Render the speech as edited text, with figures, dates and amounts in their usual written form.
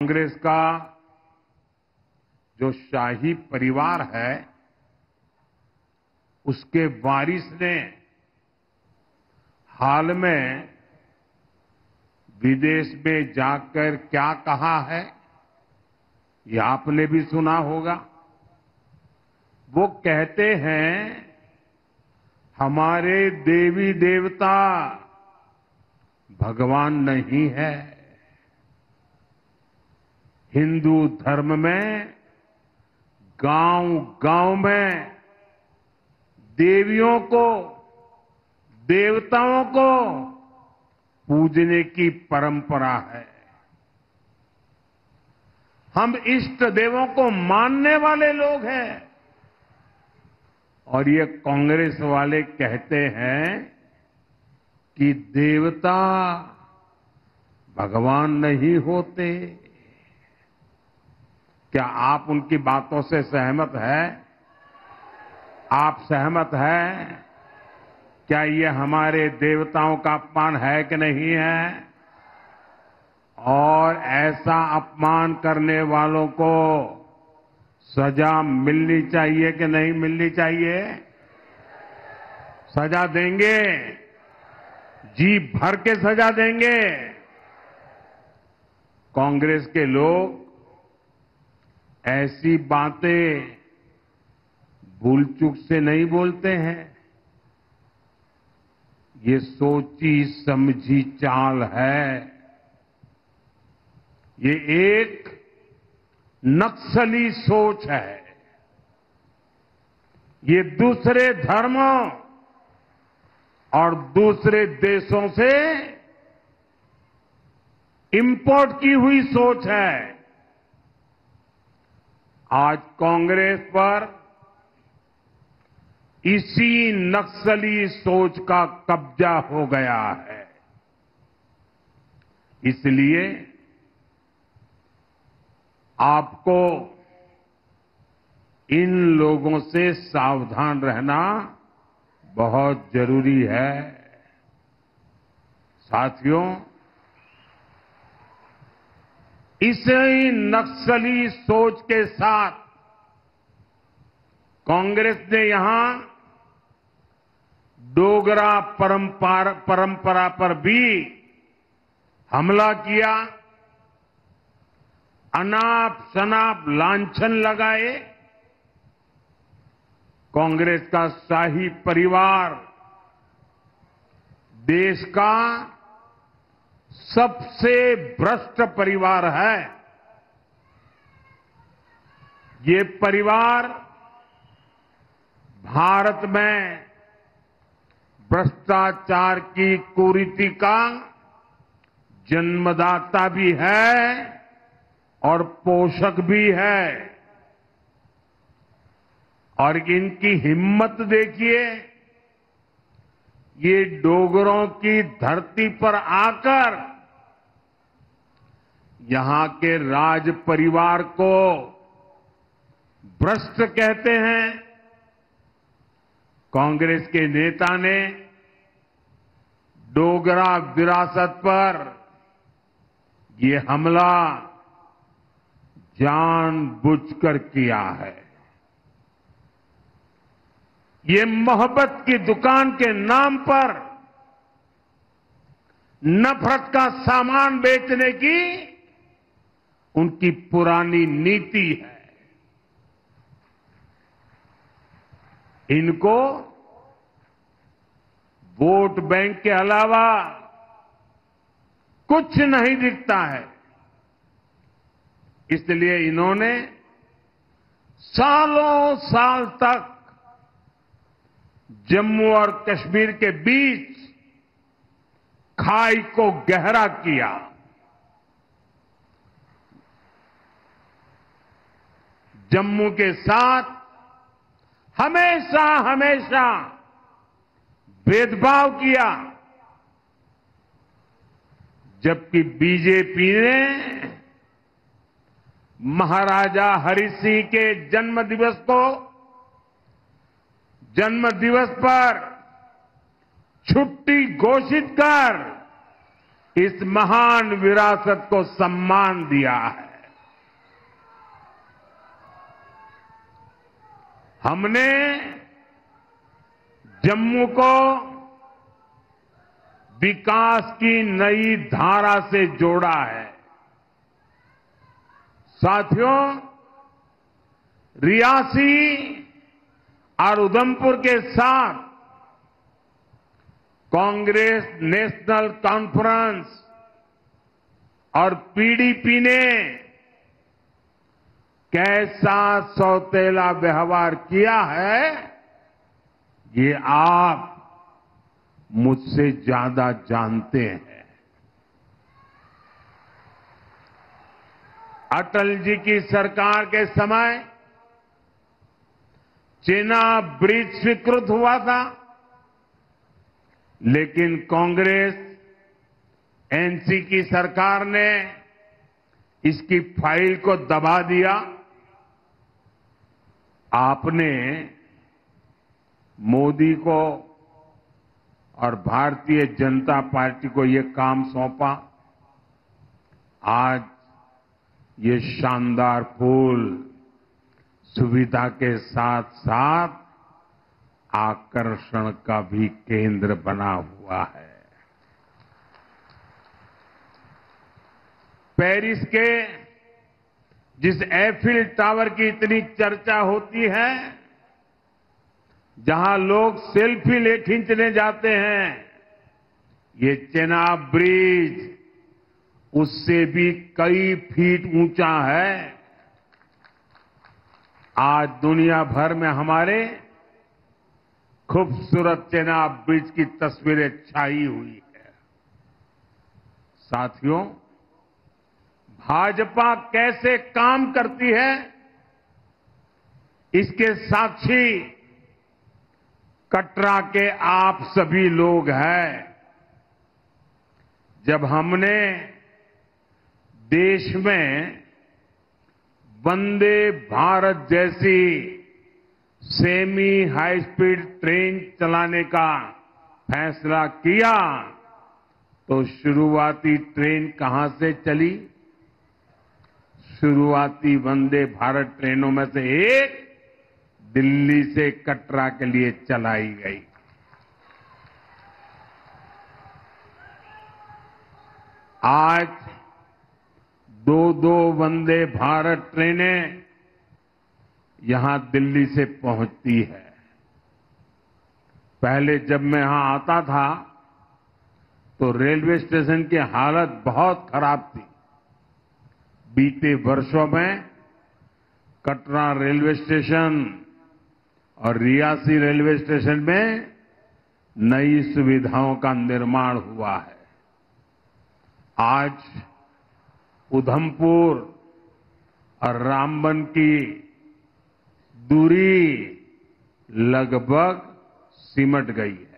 कांग्रेस का जो शाही परिवार है, उसके वारिस ने हाल में विदेश में जाकर क्या कहा है, ये आपने भी सुना होगा। वो कहते हैं, हमारे देवी देवता भगवान नहीं है। हिंदू धर्म में गांव-गांव में देवियों को, देवताओं को पूजने की परंपरा है। हम इष्ट देवों को मानने वाले लोग हैं। और ये कांग्रेस वाले कहते हैं कि देवता भगवान नहीं होते। क्या आप उनकी बातों से सहमत हैं? आप सहमत हैं? क्या ये हमारे देवताओं का अपमान है कि नहीं है? और ऐसा अपमान करने वालों को सजा मिलनी चाहिए कि नहीं मिलनी चाहिए? सजा देंगे, जी भर के सजा देंगे। कांग्रेस के लोग ऐसी बातें भूल चूक से नहीं बोलते हैं। ये सोची समझी चाल है। ये एक नक्सली सोच है। ये दूसरे धर्मों और दूसरे देशों से इंपोर्ट की हुई सोच है। आज कांग्रेस पर इसी नक्सली सोच का कब्जा हो गया है। इसलिए आपको इन लोगों से सावधान रहना बहुत जरूरी है। साथियों, इसी नक्सली सोच के साथ कांग्रेस ने यहां डोगरा परंपरा पर भी हमला किया, अनाप शनाप लांछन लगाए। कांग्रेस का शाही परिवार देश का सबसे भ्रष्ट परिवार है। ये परिवार भारत में भ्रष्टाचार की कुरीति का जन्मदाता भी है और पोषक भी है। और इनकी हिम्मत देखिए, ये डोगरों की धरती पर आकर यहां के राज परिवार को भ्रष्ट कहते हैं। कांग्रेस के नेता ने डोगरा विरासत पर ये हमला जानबूझकर किया है। ये मोहब्बत की दुकान के नाम पर नफरत का सामान बेचने की उनकी पुरानी नीति है। इनको वोट बैंक के अलावा कुछ नहीं दिखता है। इसलिए इन्होंने सालों साल तक जम्मू और कश्मीर के बीच खाई को गहरा किया। जम्मू के साथ हमेशा हमेशा भेदभाव किया, जबकि बीजेपी ने महाराजा हरि सिंह के जन्म दिवस पर छुट्टी घोषित कर इस महान विरासत को सम्मान दिया है। हमने जम्मू को विकास की नई धारा से जोड़ा है। साथियों, रियासी और उधमपुर के साथ कांग्रेस नेशनल कॉन्फ्रेंस और पीडीपी ने कैसा सौतेला व्यवहार किया है, ये आप मुझसे ज्यादा जानते हैं। अटल जी की सरकार के समय चेनाब ब्रिज स्वीकृत हुआ था, लेकिन कांग्रेस एनसी की सरकार ने इसकी फाइल को दबा दिया। आपने मोदी को और भारतीय जनता पार्टी को ये काम सौंपा। आज ये शानदार पुल सुविधा के साथ साथ आकर्षण का भी केंद्र बना हुआ है। पेरिस के जिस एफिल टावर की इतनी चर्चा होती है, जहां लोग सेल्फी खींचने जाते हैं, ये चेनाब ब्रिज उससे भी कई फीट ऊंचा है। आज दुनिया भर में हमारे खूबसूरत चेनाब ब्रिज की तस्वीरें छाई हुई है। साथियों, भाजपा कैसे काम करती है, इसके साक्षी कटरा के आप सभी लोग हैं। जब हमने देश में वंदे भारत जैसी सेमी हाई स्पीड ट्रेन चलाने का फैसला किया, तो शुरुआती ट्रेन कहां से चली? शुरुआती वंदे भारत ट्रेनों में से एक दिल्ली से कटरा के लिए चलाई गई। आज दो वंदे भारत ट्रेनें यहां दिल्ली से पहुंचती है। पहले जब मैं यहां आता था तो रेलवे स्टेशन की हालत बहुत खराब थी। बीते वर्षों में कटरा रेलवे स्टेशन और रियासी रेलवे स्टेशन में नई सुविधाओं का निर्माण हुआ है। आज उधमपुर और रामबन की दूरी लगभग सिमट गई है।